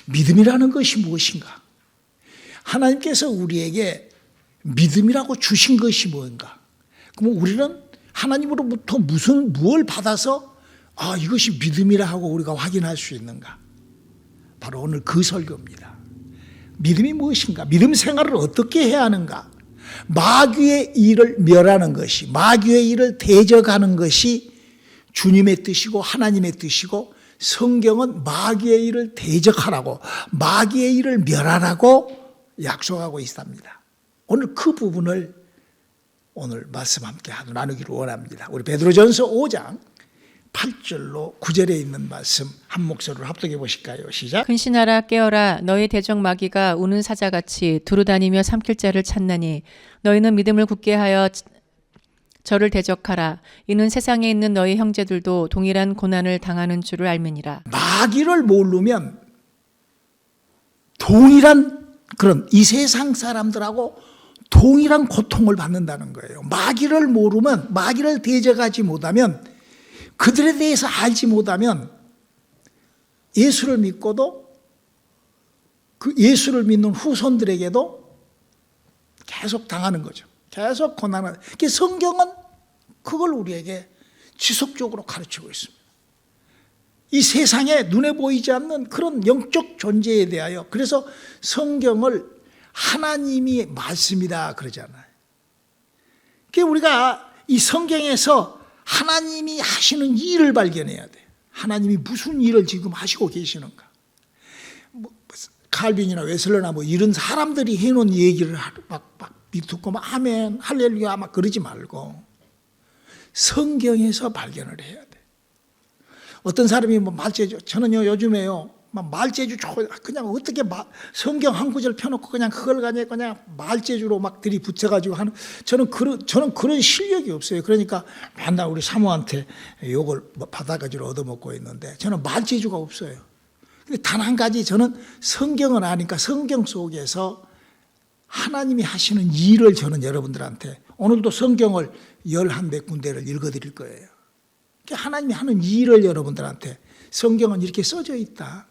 믿음이라는 것이 무엇인가? 하나님께서 우리에게 믿음이라고 주신 것이 뭔가? 그럼 우리는 하나님으로부터 무엇을 받아서 이것이 믿음이라 하고 우리가 확인할 수 있는가? 바로 오늘 그 설교입니다. 믿음이 무엇인가? 믿음 생활을 어떻게 해야 하는가? 마귀의 일을 멸하는 것이, 마귀의 일을 대적하는 것이 주님의 뜻이고 하나님의 뜻이고, 성경은 마귀의 일을 대적하라고, 마귀의 일을 멸하라고 약속하고 있답니다. 오늘 그 부분을 오늘 말씀 함께 나누기를 원합니다. 우리 베드로전서 5장 8절로 9절에 있는 말씀 한 목소리로 합독해 보실까요? 시작. 근신하라 깨어라 너희 대적 마귀가 우는 사자같이 두루다니며 삼킬 자를 찾나니 너희는 믿음을 굳게 하여 저를 대적하라. 이는 세상에 있는 너희 형제들도 동일한 고난을 당하는 줄을 알미니라. 마귀를 모르면 동일한 그런 이 세상 사람들하고 동일한 고통을 받는다는 거예요. 마귀를 모르면, 마귀를 대적하지 못하면, 그들에 대해서 알지 못하면 예수를 믿고도 그 예수를 믿는 후손들에게도 계속 당하는 거죠. 계속 고난을. 성경은 그걸 우리에게 지속적으로 가르치고 있습니다. 이 세상에 눈에 보이지 않는 그런 영적 존재에 대하여, 그래서 성경을 하나님이 말씀이다 그러잖아요. 그러니까 우리가 이 성경에서 하나님이 하시는 일을 발견해야 돼. 하나님이 무슨 일을 지금 하시고 계시는가. 칼빈이나 웨슬러나 이런 사람들이 해놓은 얘기를 막 듣고 아멘, 할렐루야 막 그러지 말고 성경에서 발견을 해야 돼. 어떤 사람이 말재주, 저는요 요즘에요 말재주 그냥 어떻게 성경 한 구절 펴놓고 그냥 그걸 그냥 말재주로 막 들이붙여가지고 하는, 저는 그런 실력이 없어요. 그러니까 맨날 우리 사모한테 욕을 받아가지고 얻어먹고 있는데, 저는 말재주가 없어요. 근데 단 한 가지, 저는 성경을 아니까 성경 속에서 하나님이 하시는 일을 저는 여러분들한테 오늘도 성경을 11몇 군데를 읽어드릴 거예요. 하나님이 하는 일을 여러분들한테, 성경은 이렇게 써져 있다.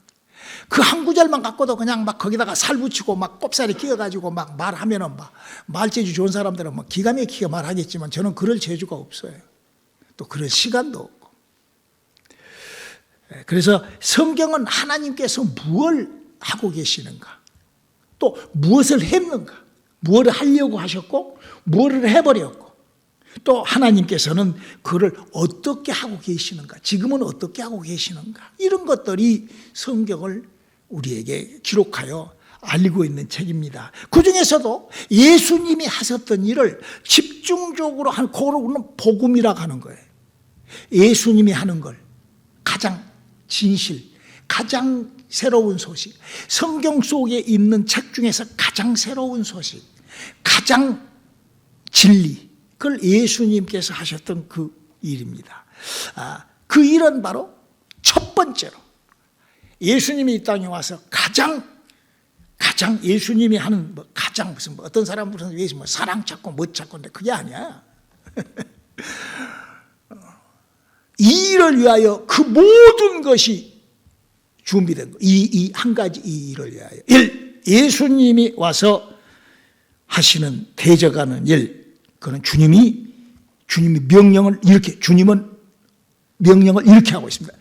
그 한 구절만 갖고도 그냥 막 거기다가 살 붙이고 막 꼽살이 끼어가지고 막 말하면은 말재주 좋은 사람들은 기가 막히게 말하겠지만 저는 그럴 재주가 없어요. 또 그럴 시간도 없고. 그래서 성경은 하나님께서 무엇을 하고 계시는가, 또 무엇을 했는가, 무엇을 하려고 하셨고 무엇을 해버렸고, 또 하나님께서는 그를 어떻게 하고 계시는가, 지금은 어떻게 하고 계시는가, 이런 것들이 성경을 우리에게 기록하여 알리고 있는 책입니다. 그 중에서도 예수님이 하셨던 일을 집중적으로 한 그거는 복음이라고 하는 거예요. 예수님이 하는 걸 가장 진실, 가장 새로운 소식, 성경 속에 있는 책 중에서 가장 새로운 소식, 가장 진리, 그걸 예수님께서 하셨던 그 일입니다. 그 일은 바로 첫 번째로 예수님이 이 땅에 와서 가장 예수님이 하는 가장 무슨 어떤 사람들은 예수 사랑 찾고 뭐 찾고인데 그게 아니야. 이 일을 위하여 그 모든 것이 준비된 거. 이 한 가지 이 일을 위하여. 예수님이 와서 하시는 대적하는 일. 그는 주님이 명령을 이렇게, 주님은 명령을 이렇게 하고 있습니다.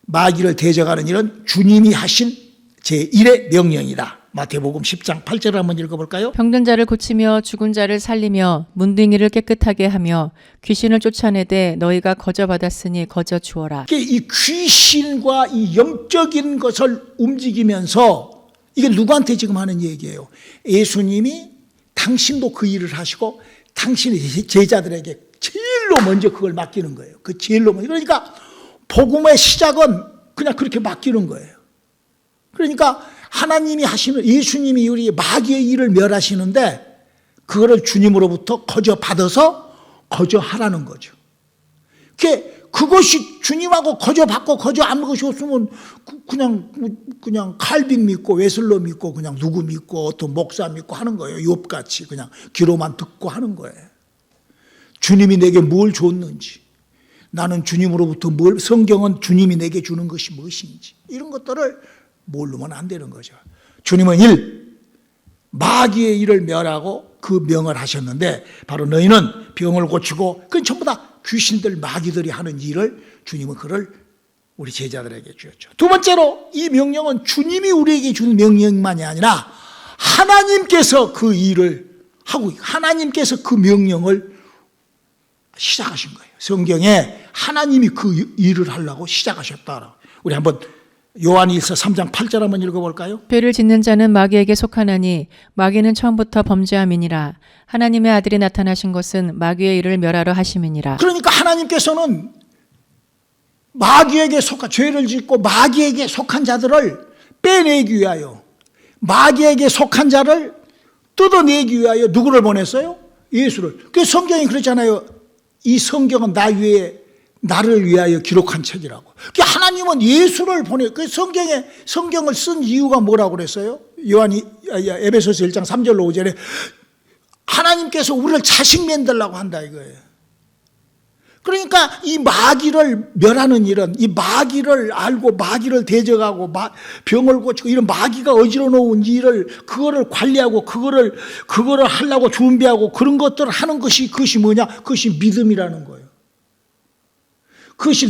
마귀를 대적하는 일은 주님이 하신 제1의 명령이다. 마태복음 10장 8절을 한번 읽어볼까요? 병든 자를 고치며 죽은 자를 살리며 문둥이를 깨끗하게 하며 귀신을 쫓아내되 너희가 거저 받았으니 거저 주어라. 이 귀신과 이 영적인 것을 움직이면서, 이게 누구한테 지금 하는 얘기예요? 예수님이 당신도 그 일을 하시고 당신의 제자들에게 제일로 먼저 그걸 맡기는 거예요. 그 제일로 먼저. 그러니까 복음의 시작은 그냥 그렇게 맡기는 거예요. 그러니까 하나님이 하시는, 예수님이 우리 마귀의 일을 멸하시는데 그거를 주님으로부터 거저 받아서 거저 하라는 거죠. 그것이 주님하고 거저 받고 거저 안 것이 없으면 그냥 칼빈 믿고 웨슬러 믿고 그냥 누구 믿고 어떤 목사 믿고 하는 거예요. 욥같이 그냥 귀로만 듣고 하는 거예요. 주님이 내게 뭘 줬는지, 나는 주님으로부터 성경은 주님이 내게 주는 것이 무엇인지, 이런 것들을 모르면 안 되는 거죠. 주님은 마귀의 일을 멸하고 그 명을 하셨는데 바로 너희는 병을 고치고 그건 전부 다 귀신들 마귀들이 하는 일을 주님은 그를 우리 제자들에게 주었죠. 두 번째로 이 명령은 주님이 우리에게 준 명령만이 아니라 하나님께서 그 일을 하고 하나님께서 그 명령을 시작하신 거예요. 성경에 하나님이 그 일을 하려고 시작하셨다. 우리 한번 요한일서 3장 8절 한번 읽어볼까요? 죄를 짓는 자는 마귀에게 속하나니 마귀는 처음부터 범죄함이니라. 하나님의 아들이 나타나신 것은 마귀의 일을 멸하러 하심이니라. 그러니까 하나님께서는 마귀에게 속한 죄를 짓고 마귀에게 속한 자들을 빼내기 위하여 마귀에게 속한 자를 뜯어내기 위하여 누구를 보냈어요? 예수를. 그 성경이 그렇잖아요. 이 성경은 나를 위하여 기록한 책이라고. 그 하나님은 예수를 그 성경을 쓴 이유가 뭐라고 그랬어요? 에베소서 1장 3절로 5절에 하나님께서 우리를 자식 만들라고 한다 이거예요. 그러니까 이 마귀를 멸하는 일은 이 마귀를 알고 마귀를 대적하고 병을 고치고 이런 마귀가 어지러 놓은 일을 그거를 관리하고 그거를 하려고 준비하고 그런 것들을 하는 그것이 뭐냐? 그것이 믿음이라는 거예요. 그것이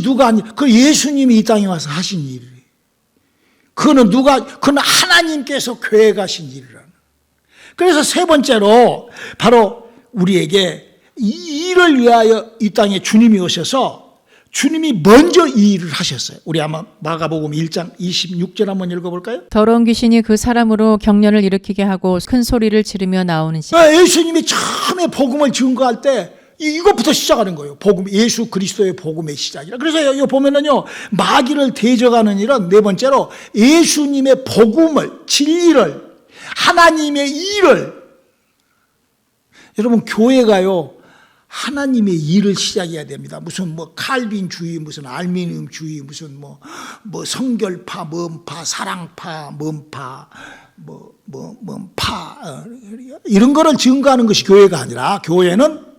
그 예수님이 이 땅에 와서 하신 일이에요. 그거는 하나님께서 계획하신 일이라는. 그래서 세 번째로 바로 우리에게 이 일을 위하여 이 땅에 주님이 오셔서 주님이 먼저 이 일을 하셨어요. 우리 한번 마가복음 1장 26절 한번 읽어볼까요? 더러운 귀신이 그 사람으로 경련을 일으키게 하고 큰 소리를 지르며 나오는지. 예수님이 처음에 복음을 증거할 때 이것부터 시작하는 거예요. 예수 그리스도의 복음의 시작이라. 그래서 여기 보면은요, 마귀를 대적하는 일은 네 번째로 예수님의 복음을, 진리를, 하나님의 일을. 여러분, 교회가요, 하나님의 일을 시작해야 됩니다. 무슨 칼빈주의, 무슨 알미늄주의, 무슨 성결파, 뭔파, 사랑파, 뭔파, 이런 거를 증거하는 것이 교회가 아니라 교회는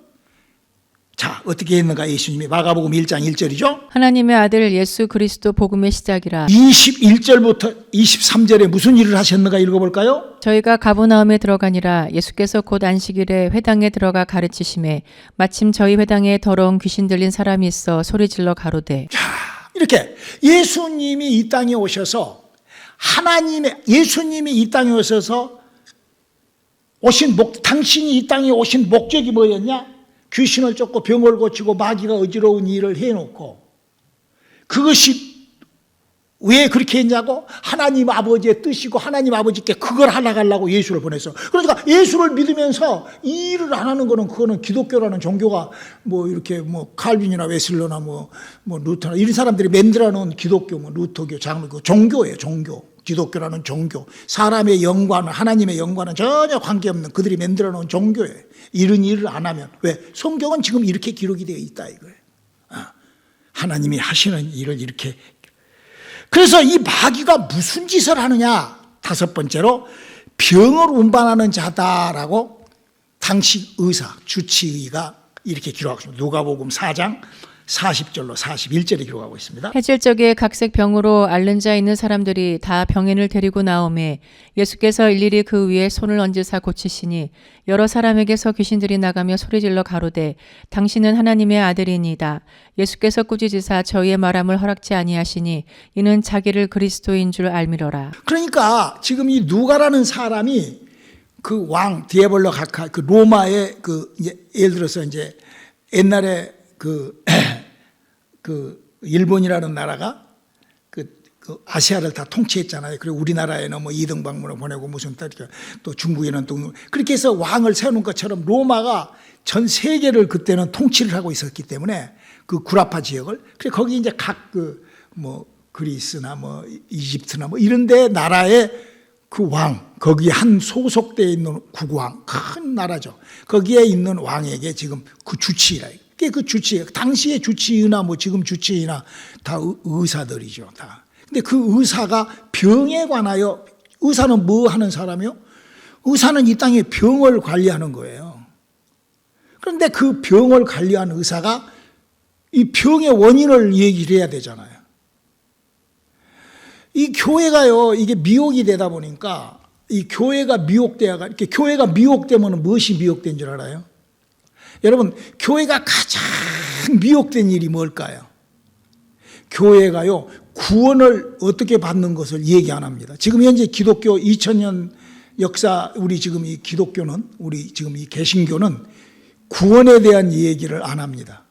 자, 어떻게 했는가 예수님이 마가복음 1장 1절이죠. 하나님의 아들 예수 그리스도 복음의 시작이라. 21절부터 23절에 무슨 일을 하셨는가 읽어볼까요? 저희가 가버나움에 들어가니라. 예수께서 곧 안식일에 회당에 들어가 가르치심에 마침 저희 회당에 더러운 귀신 들린 사람이 있어 소리질러 가로되. 자, 이렇게 예수님이 이 땅에 오셔서 예수님이 이 땅에 오셔서 당신이 이 땅에 오신 목적이 뭐였냐? 귀신을 쫓고 병을 고치고 마귀가 어지러운 일을 해놓고 그것이 왜 그렇게 했냐고? 하나님 아버지의 뜻이고 하나님 아버지께 그걸 하려고 예수를 보냈어. 그러니까 예수를 믿으면서 이 일을 안 하는 거는 그거는 기독교라는 종교가 이렇게 칼빈이나 웨슬러나 루터나 이런 사람들이 만들어 놓은 기독교 루터교 장로교 종교예요. 종교. 기독교라는 종교. 사람의 영과는 하나님의 영과는 전혀 관계없는 그들이 만들어 놓은 종교예요. 이런 일을 안 하면 왜? 성경은 지금 이렇게 기록이 되어 있다 이거예요. 하나님이 하시는 일을 이렇게. 그래서 이 마귀가 무슨 짓을 하느냐? 다섯 번째로 병을 운반하는 자다라고 당시 주치의가 이렇게 기록하고 있습니다. 누가복음 4장 40절로 41절에 기록하고 있습니다. 해질적에 각색 병으로 앓는 자 있는 사람들이 다 병인을 데리고 나오매 예수께서 일일이 그 위에 손을 얹으사 고치시니 여러 사람에게서 귀신들이 나가며 소리질러 가로되 당신은 하나님의 아들이니이다. 예수께서 꾸짖으사 저희의 말함을 허락지 아니하시니 이는 자기를 그리스도인 줄 알미러라. 그러니까 지금 이 누가라는 사람이 그 왕 디에볼로 각하 그 로마의 예를 들어서 이제 옛날에 일본이라는 나라가 그 아시아를 다 통치했잖아요. 그리고 우리나라에는 이등방문을 보내고 무슨 또 중국에는 또 그렇게 해서 왕을 세우는 것처럼 로마가 전 세계를 그때는 통치를 하고 있었기 때문에 그 구라파 지역을 거기 이제 각 그리스나 이집트나 이런데 나라의 그 왕 거기에 한 소속되어 있는 국왕 큰 나라죠. 거기에 있는 왕에게 지금 그 주치의라. 그 주치의 당시의 주치의나 지금 주치의나 다 의사들이죠 다. 근데 그 의사가 병에 관하여 의사는 뭐 하는 사람이요? 의사는 이 땅에 병을 관리하는 거예요. 그런데 그 병을 관리하는 의사가 이 병의 원인을 얘기를 해야 되잖아요. 이 교회가요, 이게 미혹이 되다 보니까 이 교회가 미혹되어가, 이렇게 교회가 미혹되면 무엇이 미혹된 줄 알아요? 여러분, 교회가 가장 미혹된 일이 뭘까요? 교회가요, 구원을 어떻게 받는 것을 얘기 안 합니다. 지금 현재 기독교 2000년 역사, 우리 지금 이 기독교는, 우리 지금 이 개신교는 구원에 대한 얘기를 안 합니다.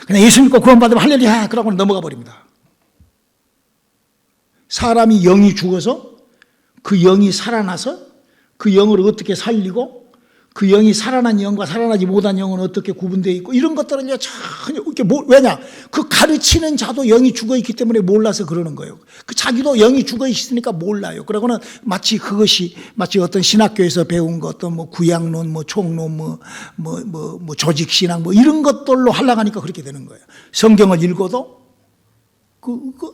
그냥 예수 믿고 구원받으면 할렐루야! 그러고 넘어가 버립니다. 사람이 영이 죽어서 그 영이 살아나서 그 영을 어떻게 살리고 그 영이 살아난 영과 살아나지 못한 영은 어떻게 구분되어 있고 이런 것들은 전혀 이렇게 왜냐? 그 가르치는 자도 영이 죽어 있기 때문에 몰라서 그러는 거예요. 그 자기도 영이 죽어 있으니까 몰라요. 그러고는 마치 그것이 마치 어떤 신학교에서 배운 것, 어떤 뭐 구약론, 뭐 총론, 뭐 조직 신앙, 뭐 이런 것들로 하려고 하니까 그렇게 되는 거예요. 성경을 읽어도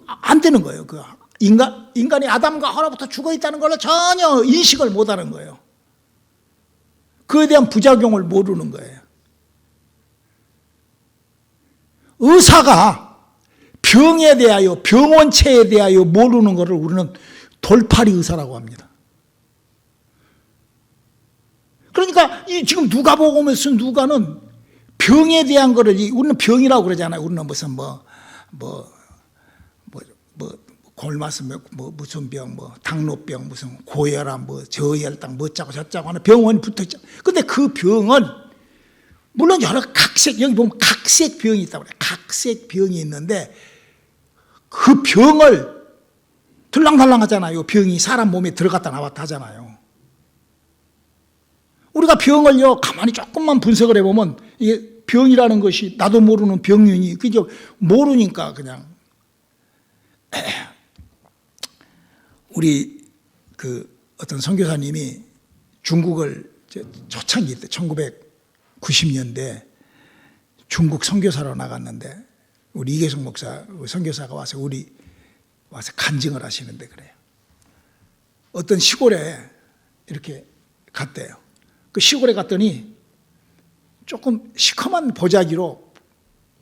안 되는 거예요. 인간이 아담과 하와부터 죽어 있다는 걸 전혀 인식을 못 하는 거예요. 그에 대한 부작용을 모르는 거예요. 의사가 병에 대하여, 병원체에 대하여 모르는 것을 우리는 돌팔이 의사라고 합니다. 그러니까 지금 누가복음에 쓴 누가는 병에 대한 거를, 우리는 병이라고 그러잖아요. 우리는 무슨 골마스 무슨 병, 당뇨병, 무슨 고혈압, 저혈당, 짜고 저짜고 하는 병원이 붙어 있죠. 근데 그 병은 물론 여러 각색, 여기 보면 각색 병이 있다고 그래요. 각색 병이 있는데 그 병을 들랑달랑 하잖아요. 병이 사람 몸에 들어갔다 나왔다 하잖아요. 우리가 병을요, 가만히 조금만 분석을 해보면 이게 병이라는 것이 나도 모르는 병균이 그죠? 모르니까 그냥 우리 어떤 선교사님이 중국을 초창기 때 1990년대 중국 선교사로 나갔는데 우리 이계성 목사 선교사가 와서 와서 간증을 하시는데 그래요. 어떤 시골에 이렇게 갔대요. 그 시골에 갔더니 조금 시커먼 보자기로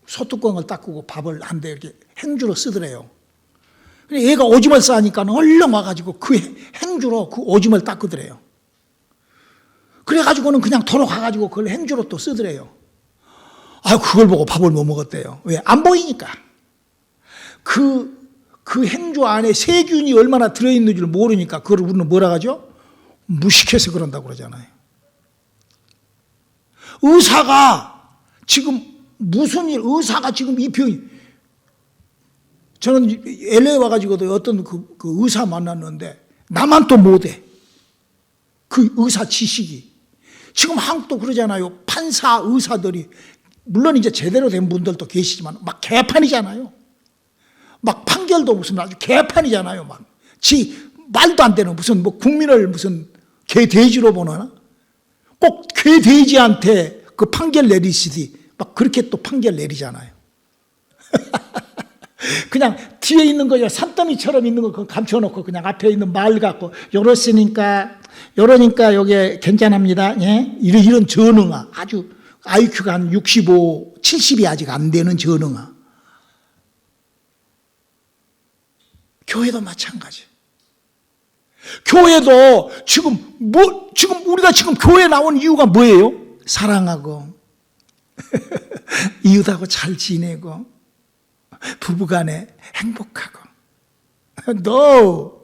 소뚜껑을 닦고 밥을 한 대 이렇게 행주로 쓰더래요. 얘가 오줌을 싸니까 얼른 와가지고 그 행주로 그 오줌을 닦으더래요. 그래가지고는 그냥 돌아가가지고 그걸 행주로 또 쓰더래요. 그걸 보고 밥을 못 먹었대요. 왜? 안 보이니까. 그 행주 안에 세균이 얼마나 들어있는 줄 모르니까 그걸 우리는 뭐라 하죠? 무식해서 그런다고 그러잖아요. 의사가 지금 의사가 지금 이 병이, 저는 LA 와가지고도 어떤 그 의사 만났는데 나만 또 못해. 그 의사 지식이. 지금 한국도 그러잖아요. 판사 의사들이 물론 이제 제대로 된 분들도 계시지만 막 개판이잖아요. 막 판결도 무슨 아주 개판이잖아요. 막 말도 안 되는 무슨 국민을 무슨 개돼지로 보나? 꼭 개돼지한테 그 판결 내리시지 막 그렇게 또 판결 내리잖아요. 그냥 뒤에 있는 거 산더미처럼 있는 거 감춰놓고 그냥 앞에 있는 말 갖고 요러니까 요게 괜찮합니다. 예? 이런 전응아, 아주 IQ가 한 65, 70이 아직 안 되는 전응아. 교회도 마찬가지. 교회도 지금 우리가 지금 교회 나온 이유가 뭐예요? 사랑하고 이웃하고 잘 지내고 부부간에 행복하고. No.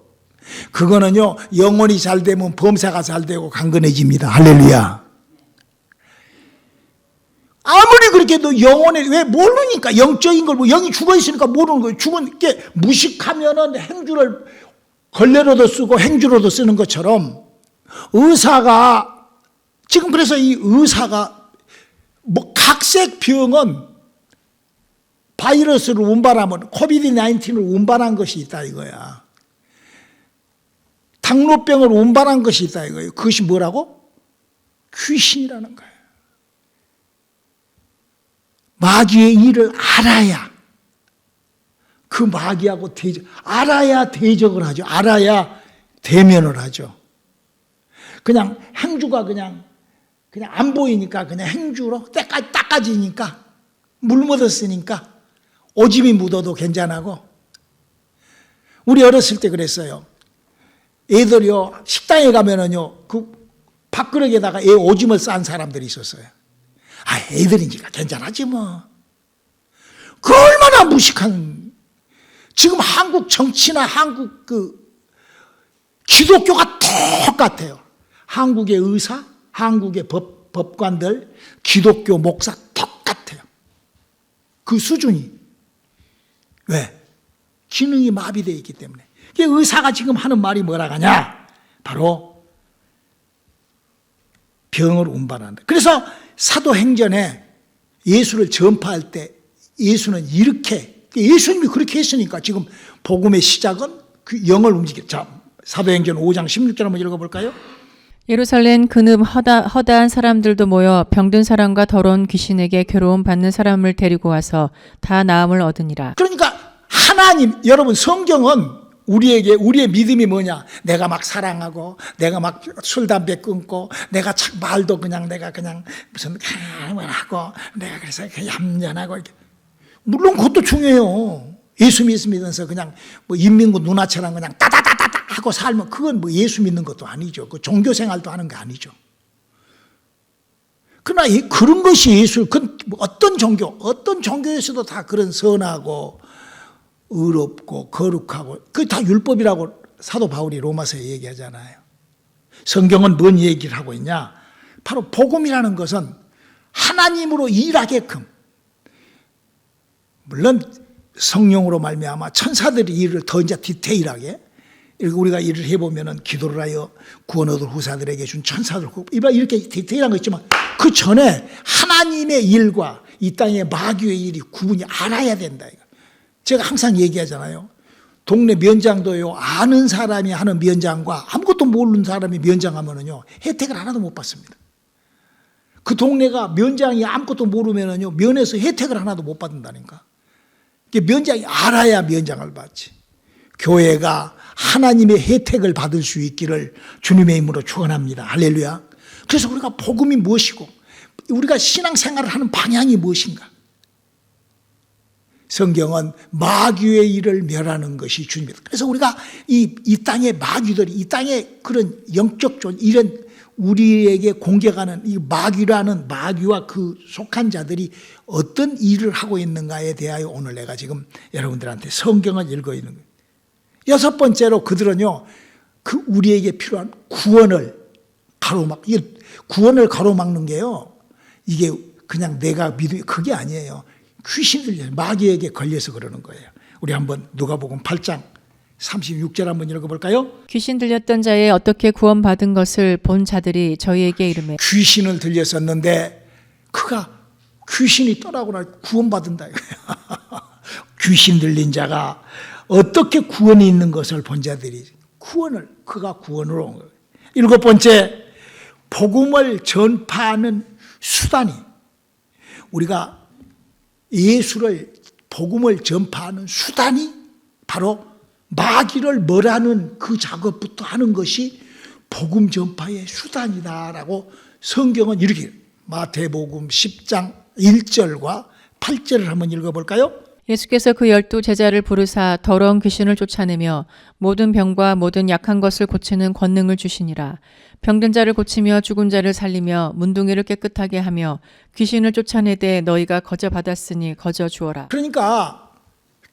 그거는요, 영혼이 잘 되면 범사가 잘 되고 강건해집니다. 할렐루야. 아무리 그렇게도 영혼에, 왜 모르니까, 영적인 걸, 영이 죽어 있으니까 모르는 거예요. 죽은 게 무식하면은 행주를 걸레로도 쓰고 행주로도 쓰는 것처럼 의사가, 지금 그래서 이 의사가, 각색 병은 바이러스를 운반하면 코비드-19을 운반한 것이 있다 이거야. 당뇨병을 운반한 것이 있다 이거예요. 그것이 뭐라고? 귀신이라는 거예요. 마귀의 일을 알아야 그 마귀하고 알아야 대적을 하죠. 알아야 대면을 하죠. 그냥 행주가 그냥 안 보이니까 그냥 행주로 닦아지니까 물 묻었으니까 오줌이 묻어도 괜찮고 우리 어렸을 때 그랬어요. 애들이요, 식당에 가면은요, 그 밥그릇에다가 애 오줌을 싼 사람들이 있었어요. 아, 애들이니까 괜찮아지 뭐. 그 얼마나 무식한, 지금 한국 정치나 한국 기독교가 똑같아요. 한국의 의사, 한국의 법관들, 기독교 목사 똑같아요. 그 수준이. 왜? 기능이 마비되어 있기 때문에. 의사가 지금 하는 말이 뭐라 하냐? 바로 병을 운반한다. 그래서 사도행전에 예수를 전파할 때 예수는 이렇게, 예수님이 그렇게 했으니까 지금 복음의 시작은 그 영을 움직여. 자, 사도행전 5장 16절 한번 읽어볼까요? 예루살렘 그늘 허다한 사람들도 모여 병든 사람과 더러운 귀신에게 괴로움 받는 사람을 데리고 와서 다 나음을 얻으니라. 그러니까 하나님, 여러분 성경은 우리의 믿음이 뭐냐? 내가 막 사랑하고, 내가 막 술, 담배 끊고, 내가 참 말도 내가 무슨 하고, 내가 그래서 얌전하고 이렇게. 물론 그것도 중요해요. 예수 믿으면서 그냥 뭐 인민군 누나처럼 그냥 따다다다다 하고 살면 그건 뭐 예수 믿는 것도 아니죠. 그 종교 생활도 하는 게 아니죠. 그러나 그런 것이 예수, 어떤 종교에서도 다 그런 선하고, 의롭고 거룩하고 그게 다 율법이라고 사도 바울이 로마서에 얘기하잖아요. 성경은 뭔 얘기를 하고 있냐? 바로 복음이라는 것은 하나님으로 일하게끔, 물론 성령으로 말미암아 천사들이 일을 더 이제 디테일하게, 우리가 일을 해보면은 기도를 하여 구원 얻을 후사들에게 준 천사들 이렇게 디테일한 거 있지만 그 전에 하나님의 일과 이 땅의 마귀의 일이 구분이 알아야 된다. 제가 항상 얘기하잖아요. 동네 면장도요, 아는 사람이 하는 면장과 아무것도 모르는 사람이 면장하면은요, 혜택을 하나도 못 받습니다. 그 동네가 면장이 아무것도 모르면은요, 면에서 혜택을 하나도 못 받는다니까. 면장이 알아야 면장을 받지. 교회가 하나님의 혜택을 받을 수 있기를 주님의 이름으로 축원합니다. 할렐루야. 그래서 우리가 복음이 무엇이고, 우리가 신앙생활을 하는 방향이 무엇인가? 성경은 마귀의 일을 멸하는 것이 주님이다. 그래서 우리가 이 땅의 마귀들이, 이 땅의 그런 영적 존, 이런 우리에게 공격하는 이 마귀라는, 마귀와 그 속한 자들이 어떤 일을 하고 있는가에 대하여 오늘 내가 지금 여러분들한테 성경을 읽어 있는 거예요. 여섯 번째로 그들은요, 그 우리에게 필요한 구원을 가로막는 게요, 이게 그냥 내가 믿는 그게 아니에요. 귀신들, 마귀에게 걸려서 그러는 거예요. 우리 한번 누가복음 8장 36절 한번 읽어볼까요? 귀신 들렸던 자의 어떻게 구원받은 것을 본 자들이 저희에게 이르매. 귀신을 들렸었는데 그가 귀신이 떠나거나 구원받은다. 귀신 들린 자가 어떻게 구원이 있는 것을 본 자들이 그가 구원으로 온 거예요. 일곱 번째, 복음을 전파하는 수단이, 우리가 복음을 전파하는 수단이 바로 마귀를 멸하는 그 작업부터 하는 것이 복음 전파의 수단이다라고 성경은 이렇게, 마태복음 10장 1절과 8절을 한번 읽어볼까요? 예수께서 그 12 제자를 부르사 더러운 귀신을 쫓아내며 모든 병과 모든 약한 것을 고치는 권능을 주시니라. 병든 자를 고치며 죽은 자를 살리며 문둥이를 깨끗하게 하며 귀신을 쫓아내되 너희가 거저 받았으니 거저 주어라. 그러니까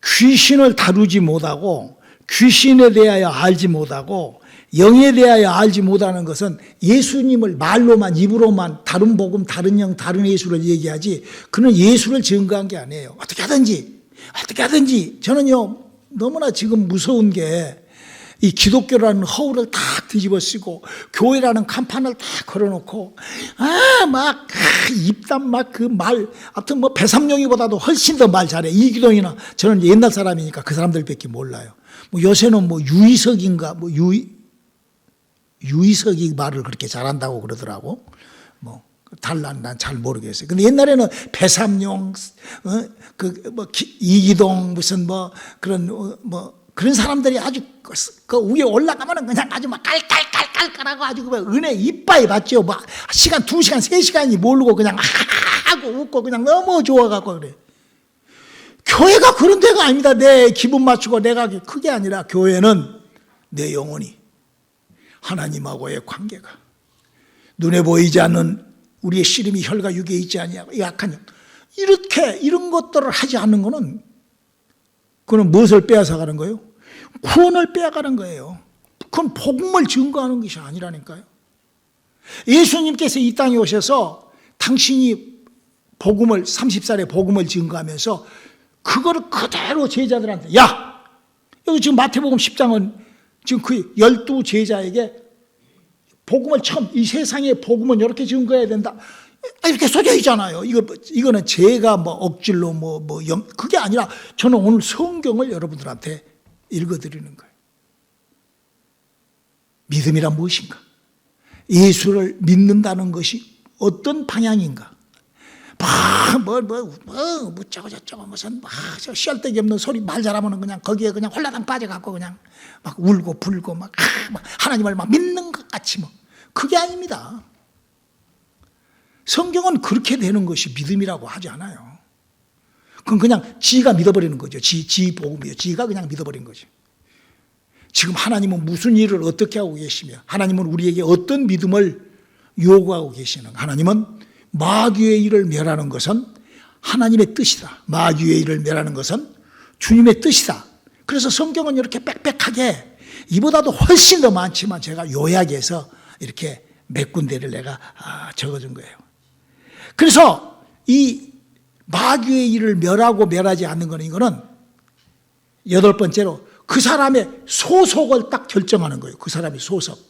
귀신을 다루지 못하고, 귀신에 대하여 알지 못하고, 영에 대하여 알지 못하는 것은 예수님을 말로만, 입으로만 다른 복음, 다른 영, 다른 예수를 얘기하지, 그는 예수를 증거한 게 아니에요. 어떻게 하든지 저는요, 너무나 지금 무서운 게, 이 기독교라는 허울을 딱 뒤집어 쓰고 교회라는 간판을 딱 걸어놓고 입담 하여튼 뭐 배삼룡이보다도 훨씬 더 말 잘해. 이기동이나, 저는 옛날 사람이니까 그 사람들밖에 몰라요. 뭐 요새는 뭐 유이석인가 유이석이 말을 그렇게 잘한다고 그러더라고. 뭐 난 잘 모르겠어요. 근데 옛날에는 배삼룡, 이기동 무슨 그런 사람들이 아주 그 위에 올라가면은 그냥 아주 막 깔깔깔깔깔하고 아주 은혜 이빠이 받죠. 막 시간 2시간 3시간이 모르고 그냥 하고 웃고 그냥 너무 좋아갖고 그래. 교회가 그런 데가 아닙니다. 내 기분 맞추고 내가 그게 아니라 교회는 내 영혼이 하나님하고의 관계가 눈에 보이지 않는 우리의 씨름이 혈과 육에 있지 아니하고 약한 이렇게 이런 것들을 하지 않는 거는 그건 무엇을 빼앗아가는 거예요? 구원을 빼앗아가는 거예요. 그건 복음을 증거하는 것이 아니라니까요. 예수님께서 이 땅에 오셔서 당신이 복음을 30살에 복음을 증거하면서 그거를 그대로 제자들한테 야! 여기 지금 마태복음 10장은 지금 그 12 제자에게 복음을 처음 이 세상의 복음은 이렇게 증거해야 된다. 이렇게 써져 있잖아요. 이거는 제가 뭐 억질로 그게 아니라 저는 오늘 성경을 여러분들한테 읽어드리는 거예요. 믿음이란 무엇인가? 예수를 믿는다는 것이 어떤 방향인가? 묻자고 저쩌고 무슨 시알데기 없는 소리 말 잘하면 그냥 거기에 그냥 홀라당 빠져갖고 그냥 막 울고 불고 막 하나님을 막 믿는 것 같이 그게 아닙니다. 성경은 그렇게 되는 것이 믿음이라고 하지 않아요. 그건 그냥 지가 믿어버리는 거죠. 지 복음이에요. 지가 그냥 믿어버린 거죠. 지금 하나님은 무슨 일을 어떻게 하고 계시며 하나님은 우리에게 어떤 믿음을 요구하고 계시는가? 하나님은 마귀의 일을 멸하는 것은 하나님의 뜻이다. 마귀의 일을 멸하는 것은 주님의 뜻이다. 그래서 성경은 이렇게 빽빽하게 이보다도 훨씬 더 많지만 제가 요약해서 이렇게 몇 군데를 내가 적어준 거예요. 그래서 이 마귀의 일을 멸하고 멸하지 않는 거는 이거는 8번째로 그 사람의 소속을 딱 결정하는 거예요. 그 사람의 소속.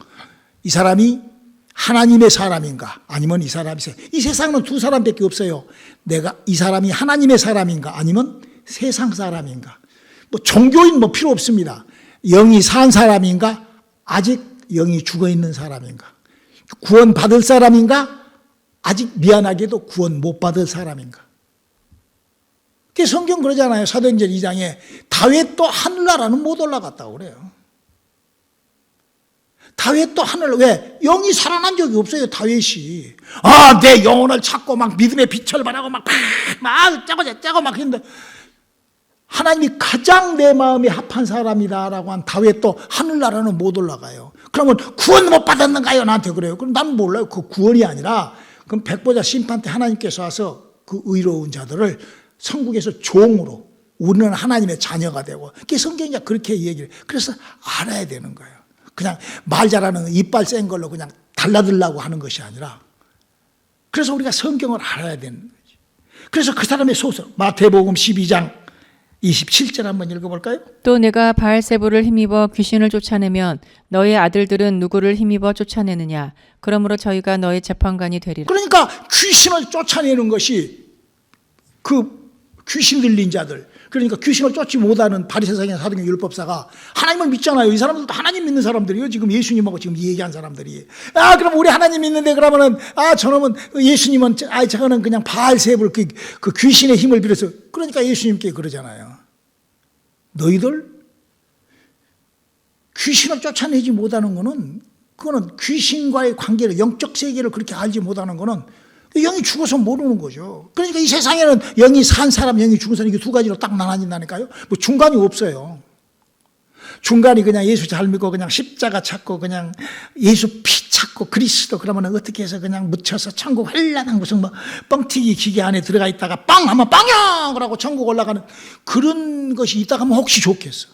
이 사람이 하나님의 사람인가 아니면 이 사람이 이 세상은 두 사람밖에 없어요. 내가 이 사람이 하나님의 사람인가 아니면 세상 사람인가. 종교인 필요 없습니다. 영이 산 사람인가 아직 영이 죽어 있는 사람인가. 구원 받을 사람인가 아직 미안하게도 구원 못 받을 사람인가. 그 성경 그러잖아요. 사도행전 2장에 다윗도 하늘나라는 못 올라갔다고 그래요. 다윗도 하늘 왜 영이 살아난 적이 없어요. 다윗이 내 영혼을 찾고 막 믿음의 빛을 발하고 막 짜고 막 했는데 하나님이 가장 내 마음에 합한 사람이다라고 한 다윗도 하늘나라는 못 올라가요. 그러면 구원 못 받았는가요? 나한테 그래요. 그럼 난 몰라요. 그 구원이 아니라 그럼 백보자 심판 때 하나님께서 와서 그 의로운 자들을 천국에서 종으로 우리는 하나님의 자녀가 되고 그게 성경이 그렇게 얘기를 그래서 알아야 되는 거예요. 그냥 말 잘하는 이빨 센 걸로 그냥 달라들라고 하는 것이 아니라 그래서 우리가 성경을 알아야 되는 거지. 그래서 그 사람의 소설 마태복음 12장 27절 한번 읽어볼까요? 또 내가 바알세불을 힘입어 귀신을 쫓아내면 너희 아들들은 누구를 힘입어 쫓아내느냐? 그러므로 저희가 너희 재판관이 되리라. 그러니까 귀신을 쫓아내는 것이 그 귀신 들린 자들 그러니까 귀신을 쫓지 못하는 바리새인이나 사두개 율법사가 하나님을 믿잖아요. 이 사람들도 하나님 믿는 사람들이에요. 지금 예수님하고 지금 얘기한 사람들이 그럼 우리 하나님 믿는데 그러면은 저놈은 예수님은 저거는 그냥 바알세불 그 귀신의 힘을 빌어서 그러니까 예수님께 그러잖아요. 너희들 귀신을 쫓아내지 못하는 거는 그거는 귀신과의 관계를 영적 세계를 그렇게 알지 못하는 거는 영이 죽어서 모르는 거죠. 그러니까 이 세상에는 영이 산 사람, 영이 죽은 사람 이게 두 가지로 딱 나눠진다니까요. 중간이 없어요. 중간이 그냥 예수 잘 믿고 그냥 십자가 찾고 그냥 예수 피 찾고 그리스도 그러면 어떻게 해서 그냥 묻혀서 천국 헬라당 무슨 뻥튀기 기계 안에 들어가 있다가 빵 하면 빵야 그러고 천국 올라가는 그런 것이 있다가 하면 혹시 좋겠어.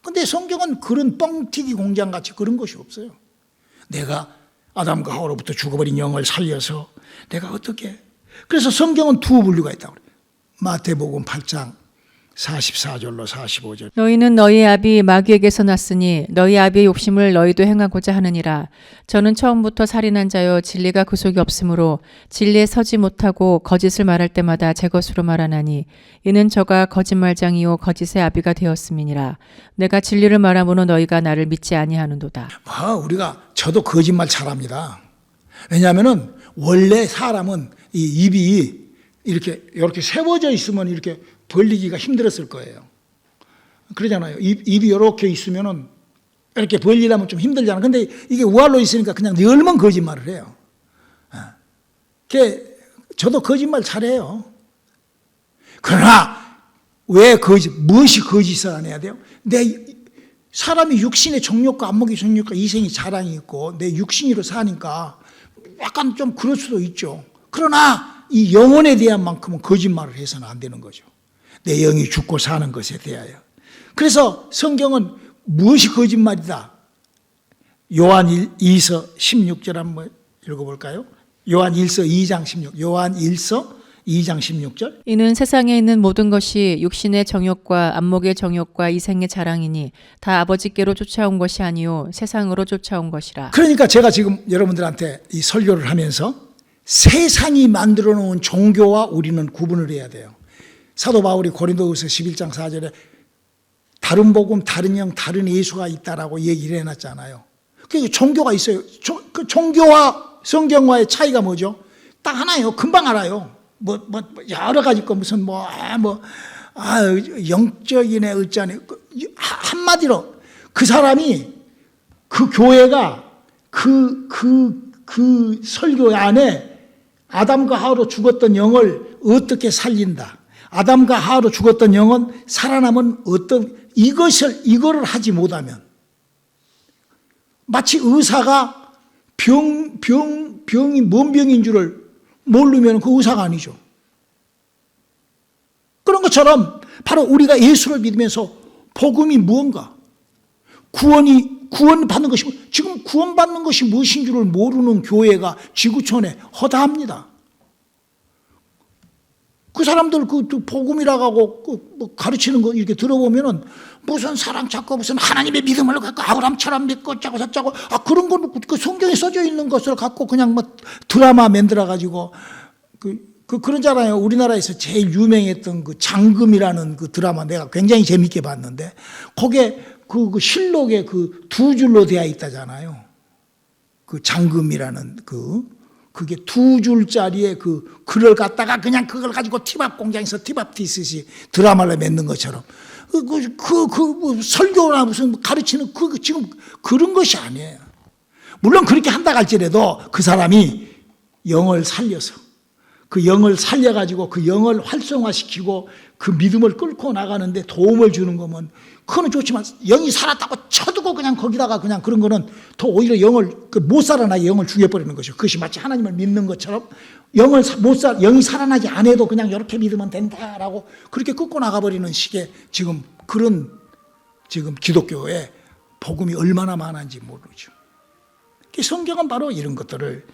근데 성경은 그런 뻥튀기 공장 같이 그런 것이 없어요. 내가 아담과 하와로부터 죽어버린 영을 살려서 내가 어떻게 그래서 성경은 두 분류가 있다고 그래요. 마태복음 8장 44절로 45절 너희는 너희 아비 마귀에게서 났으니 너희 아비의 욕심을 너희도 행하고자 하느니라. 저는 처음부터 살인한 자여 진리가 그 속에 없으므로 진리에 서지 못하고 거짓을 말할 때마다 제 것으로 말하나니 이는 저가 거짓말장이요 거짓의 아비가 되었음이니라. 내가 진리를 말하므로 너희가 나를 믿지 아니하는도다. 우리가 저도 거짓말 잘합니다. 왜냐하면은 원래 사람은 이 입이 이렇게 세워져 있으면 이렇게 벌리기가 힘들었을 거예요. 그러잖아요. 입이 이렇게 있으면은 이렇게 벌리려면 좀 힘들잖아요. 근데 이게 우알로 있으니까 그냥 널면 거짓말을 해요. 저도 거짓말 잘해요. 그러나 왜 무엇이 거짓을 안 해야 돼요? 사람이 육신의 정욕과 안목의 정욕과 이생의 자랑이 있고 내 육신으로 사니까 약간 좀 그럴 수도 있죠. 그러나 이 영혼에 대한 만큼은 거짓말을 해서는 안 되는 거죠. 내 영이 죽고 사는 것에 대하여. 그래서 성경은 무엇이 거짓말이다? 요한 2서 16절 한번 읽어볼까요? 요한 1서 2장 16. 요한 1서 2장 16절. 이는 세상에 있는 모든 것이 육신의 정욕과 안목의 정욕과 이생의 자랑이니 다 아버지께로 쫓아온 것이 아니요 세상으로 쫓아온 것이라. 그러니까 제가 지금 여러분들한테 이 설교를 하면서 세상이 만들어 놓은 종교와 우리는 구분을 해야 돼요. 사도 바울이 고린도후서 11장 4절에 다른 복음, 다른 영, 다른 예수가 있다라고 얘기를 해놨잖아요. 그 종교가 있어요. 그 종교와 성경과의 차이가 뭐죠? 딱 하나예요. 금방 알아요. 여러 가지 거 무슨 영적이네 어쩌네. 한마디로 그 사람이 그 교회가 그 설교 안에 아담과 하와로 죽었던 영을 어떻게 살린다. 아담과 하와로 죽었던 영은 살아남은 이거를 하지 못하면 마치 의사가 병이 뭔 병인 줄을 모르면 그 의사가 아니죠. 그런 것처럼 바로 우리가 예수를 믿으면서 복음이 무언가 구원받는 것이 지금 구원받는 것이 무엇인 줄을 모르는 교회가 지구촌에 허다합니다. 그 사람들 그 복음이라고 하고 가르치는 거 이렇게 들어보면은 무슨 사랑 찾고 무슨 하나님의 믿음을 갖고 아브라함처럼 믿고 짜고 저짜고 그런 거 그 성경에 써져 있는 것을 갖고 그냥 드라마 만들어 가지고 그러잖아요. 우리나라에서 제일 유명했던 그 장금이라는 그 드라마 내가 굉장히 재밌게 봤는데 거기에 그 실록에 그 두 줄로 되어 있다잖아요. 그 장금이라는 그게 두 줄짜리의 그 글을 갖다가 그냥 그걸 가지고 티밥 공장에서 티밥 티듯이 드라마를 만든 것처럼 설교나 무슨 가르치는 지금 그런 것이 아니에요. 물론 그렇게 한다 할지라도 그 사람이 영을 살려서 그 영을 살려가지고 그 영을 활성화시키고 그 믿음을 끌고 나가는데 도움을 주는 거면 그거는 좋지만 영이 살았다고 쳐두고 그냥 거기다가 그냥 그런 거는 더 오히려 영을 못 살아나게 영을 죽여버리는 것이죠. 그것이 마치 하나님을 믿는 것처럼 영이 살아나지 않아도 그냥 이렇게 믿으면 된다라고 그렇게 끌고 나가버리는 식의 지금 기독교에 복음이 얼마나 많은지 모르죠. 성경은 바로 이런 것들을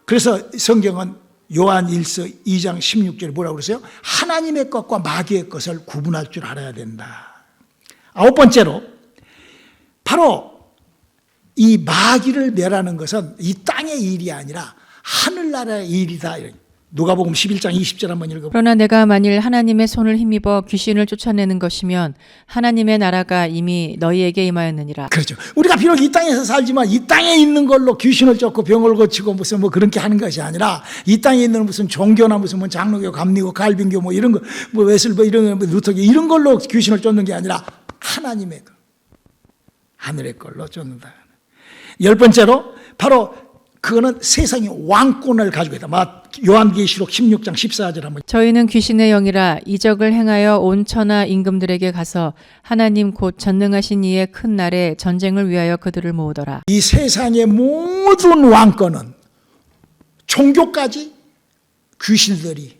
그래서 성경은 요한 1서 2장 16절에 뭐라고 그러세요? 하나님의 것과 마귀의 것을 구분할 줄 알아야 된다. 9번째로 바로 이 마귀를 멸하는 것은 이 땅의 일이 아니라 하늘나라의 일이다. 누가복음 11장 20절 한번 읽어보세요. 그러나 내가 만일 하나님의 손을 힘입어 귀신을 쫓아내는 것이면 하나님의 나라가 이미 너희에게 임하였느니라. 그렇죠. 우리가 비록 이 땅에서 살지만 이 땅에 있는 걸로 귀신을 쫓고 병을 고치고 무슨 그렇게 하는 것이 아니라 이 땅에 있는 무슨 종교나 무슨 장로교, 감리교, 갈빙교 이런 거 웨슬버 이런 거 루터교 이런 걸로 귀신을 쫓는 게 아니라 하나님의 것, 하늘의 걸로 쫓는다. 10번째로 바로 그거는 세상의 왕권을 가지고 있다. 요한계시록 16장 14절 한번. 저희는 귀신의 영이라 이적을 행하여 온 천하 임금들에게 가서 하나님 곧 전능하신 이의 큰 날에 전쟁을 위하여 그들을 모으더라. 이 세상의 모든 왕권은 종교까지 귀신들이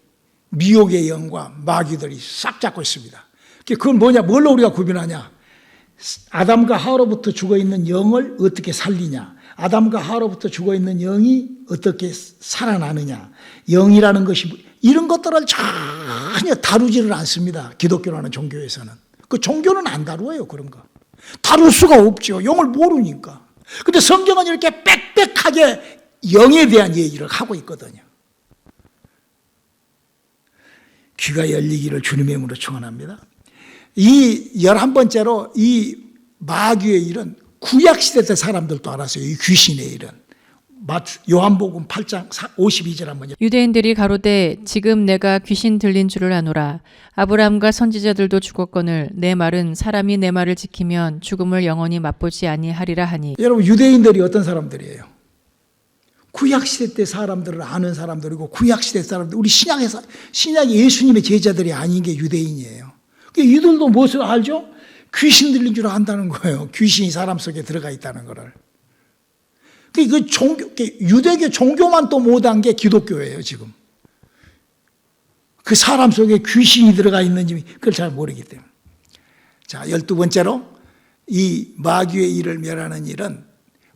미혹의 영과 마귀들이 싹 잡고 있습니다. 그건 뭐냐? 뭘로 우리가 구분하냐? 아담과 하와로부터 죽어있는 영을 어떻게 살리냐? 아담과 하와로부터 죽어있는 영이 어떻게 살아나느냐? 영이라는 것이 이런 것들을 전혀 다루지를 않습니다. 기독교라는 종교에서는. 그 종교는 안 다루어요. 그런 거. 다룰 수가 없죠. 영을 모르니까. 근데 성경은 이렇게 빽빽하게 영에 대한 얘기를 하고 있거든요. 귀가 열리기를 주님의 이름으로 축원합니다. 이 11번째로 이 마귀의 일은 구약시대 때 사람들도 알았어요. 이 귀신의 일은. 요한복음 8장 52절 한번. 유대인들이 가로되 지금 내가 귀신 들린 줄을 아노라. 아브라함과 선지자들도 죽었거늘 내 말은 사람이 내 말을 지키면 죽음을 영원히 맛보지 아니하리라 하니. 여러분 유대인들이 어떤 사람들이에요? 구약시대 때 사람들을 아는 사람들이고 구약시대 사람들, 우리 신약의 예수님의 제자들이 아닌 게 유대인이에요. 이들도 무엇을 알죠? 귀신 들린 줄 안다는 거예요. 귀신이 사람 속에 들어가 있다는 거를. 그 종교, 유대교 종교만 또 못한 게 기독교예요, 지금. 그 사람 속에 귀신이 들어가 있는지 그걸 잘 모르기 때문에. 자, 12번째로 이 마귀의 일을 멸하는 일은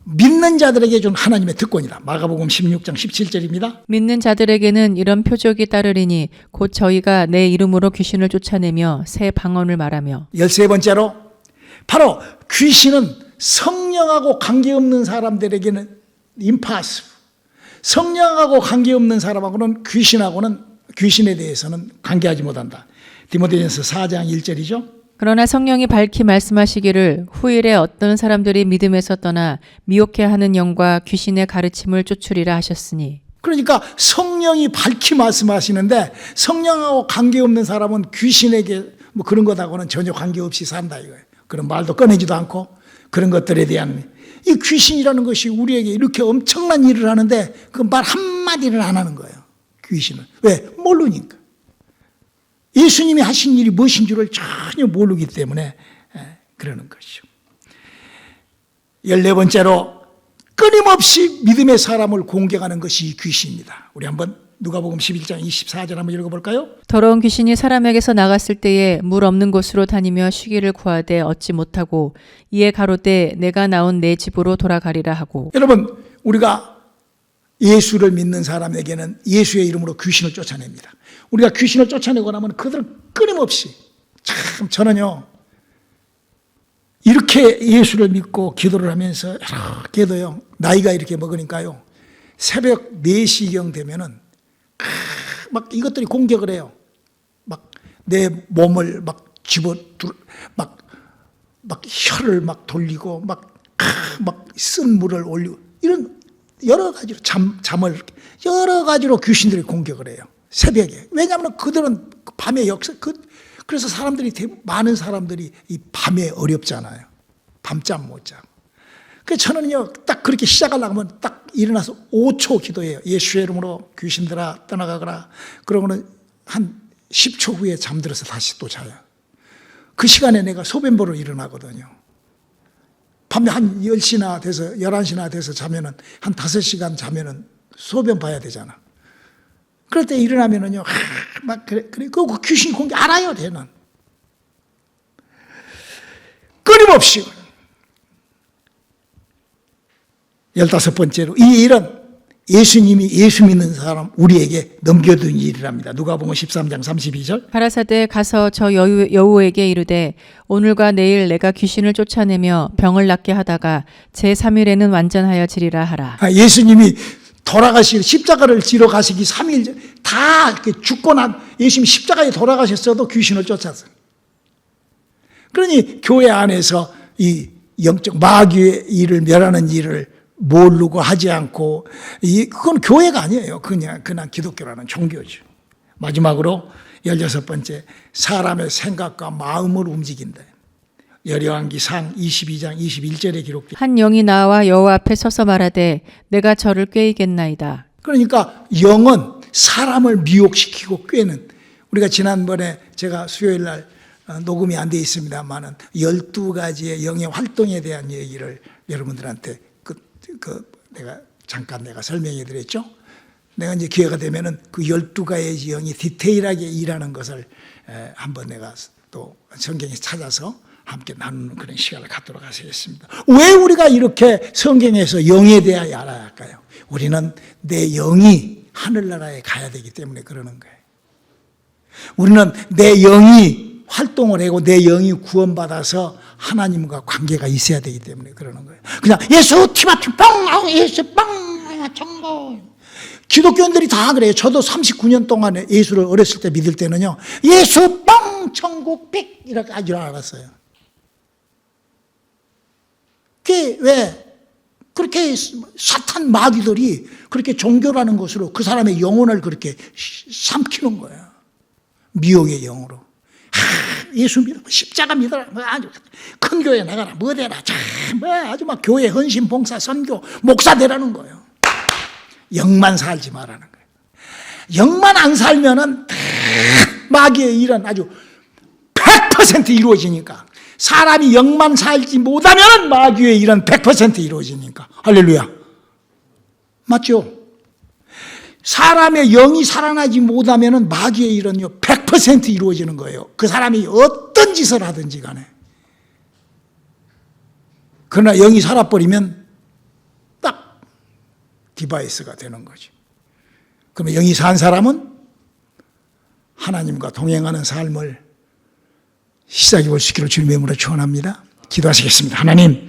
믿는 자들에게 준 하나님의 특권이다. 마가복음 16장 17절입니다. 믿는 자들에게는 이런 표적이 따르리니 곧 저희가 내 이름으로 귀신을 쫓아내며 새 방언을 말하며. 13번째로 바로 귀신은 성령하고 관계없는 사람들에게는 impossible. 성령하고 관계없는 사람하고는 귀신에 대해서는 관계하지 못한다. 디모데전서 4장 1절이죠. 그러나 성령이 밝히 말씀하시기를 후일에 어떤 사람들이 믿음에서 떠나 미혹해 하는 영과 귀신의 가르침을 쫓으리라 하셨으니. 그러니까 성령이 밝히 말씀하시는데 성령하고 관계없는 사람은 귀신에게 뭐 그런 것하고는 전혀 관계없이 산다 이거예요. 그런 말도 꺼내지도 않고 그런 것들에 대한 이 귀신이라는 것이 우리에게 이렇게 엄청난 일을 하는데 그 말 한마디를 안 하는 거예요. 귀신은. 왜? 모르니까. 예수님이 하신 일이 무엇인 줄을 전혀 모르기 때문에 그러는 것이죠. 14번째로 끊임없이 믿음의 사람을 공격하는 것이 귀신입니다. 우리 한번 누가복음 11장 24절 한번 읽어볼까요? 더러운 귀신이 사람에게서 나갔을 때에 물 없는 곳으로 다니며 쉬기를 구하되 얻지 못하고 이에 가로되 내가 나온 내 집으로 돌아가리라 하고. 여러분, 우리가 예수를 믿는 사람에게는 예수의 이름으로 귀신을 쫓아냅니다. 우리가 귀신을 쫓아내고 나면 그들은 끊임없이, 참 저는요 이렇게 예수를 믿고 기도를 하면서 이렇게도요 나이가 이렇게 먹으니까요 새벽 4시경 되면은 막 이것들이 공격을 해요. 막 내 몸을 막 막 혀를 막 돌리고 막 쓴 물을 올리고 이런 여러 가지로 잠을 여러 가지로 귀신들이 공격을 해요. 새벽에. 왜냐하면 그들은 밤에 그래서 많은 사람들이 이 밤에 어렵잖아요. 밤잠 못 자고. 그래서 저는요, 딱 그렇게 시작하려고 하면 딱 일어나서 5초 기도해요. 예수의 이름으로 귀신들아 떠나가거라. 그러고는 한 10초 후에 잠들어서 다시 또 자요. 그 시간에 내가 소변 보러 일어나거든요. 밤에 한 10시나 돼서 11시나 돼서 자면은 한 5시간 자면은 소변 봐야 되잖아. 그럴 때 일어나면은요, 막 그래, 그 귀신 공격 알아요, 걔는. 끊임없이. 15번째로, 이 일은 예수님이 예수 믿는 사람 우리에게 넘겨둔 일이랍니다. 누가복음 13장 32절. 가라사대 가서 저 여우에게 이르되 오늘과 내일 내가 귀신을 쫓아내며 병을 낫게 하다가 제3일에는 완전하여 지리라 하라. 예수님이 십자가를 지러 가시기 3일 전, 다 죽고 난 예수님이 십자가에 돌아가셨어도 귀신을 쫓았어요. 그러니 교회 안에서 이 영적 마귀의 일을 멸하는 일을 모르고 하지 않고, 그건 교회가 아니에요. 그냥 기독교라는 종교죠. 마지막으로 16번째, 사람의 생각과 마음을 움직인다. 열왕기상 22장 21절에 기록된 한 영이 나와 여호와 앞에 서서 말하되 내가 저를 꾀이겠나이다. 그러니까 영은 사람을 미혹시키고 꾀는, 우리가 지난번에 제가 수요일 날 녹음이 안 돼 있습니다만은 12가지의 영의 활동에 대한 얘기를 여러분들한테 내가 잠깐 설명해 드렸죠. 내가 이제 기회가 되면은 그 12가지의 영이 디테일하게 일하는 것을 한번 내가 또 성경에 찾아서 함께 나누는 그런 시간을 갖도록 하겠습니다. 왜 우리가 이렇게 성경에서 영에 대하여 알아야 할까요? 우리는 내 영이 하늘나라에 가야 되기 때문에 그러는 거예요. 우리는 내 영이 활동을 하고 내 영이 구원받아서 하나님과 관계가 있어야 되기 때문에 그러는 거예요. 그냥 예수 티마티 뻥 하고 예수 뻥 정보. 기독교인들이 다 그래요. 저도 39년 동안에 예수를 어렸을 때 믿을 때는요, 예수 뻥 천국 백 이렇게 할 줄 알았어요. 그게 왜 그렇게 사탄 마귀들이 그렇게 종교라는 것으로 그 사람의 영혼을 그렇게 삼키는 거예요. 미혹의 영으로. 예수 믿어, 십자가 믿어라, 아주 큰 교회 나가라, 뭐 되라, 아주 막 교회 헌신, 봉사, 선교, 목사 되라는 거예요. 영만 살지 말라는 거예요. 영만 안 살면은 마귀의 일은 아주 100% 이루어지니까. 사람이 영만 살지 못하면 마귀의 일은 100% 이루어지니까. 할렐루야. 맞죠? 사람의 영이 살아나지 못하면 마귀의 일은요 100% 이루어지는 거예요. 그 사람이 어떤 짓을 하든지 간에. 그러나 영이 살아버리면 딱 디바이스가 되는 거죠. 그러면 영이 산 사람은 하나님과 동행하는 삶을 시작해 볼 수 있기를 주님의 이름으로 축원합니다. 기도하시겠습니다. 하나님,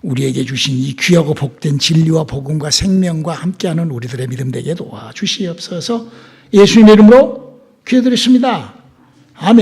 우리에게 주신 이 귀하고 복된 진리와 복음과 생명과 함께하는 우리들의 믿음 되게 도와주시옵소서. 예수님의 이름으로 기도드렸습니다. 아멘.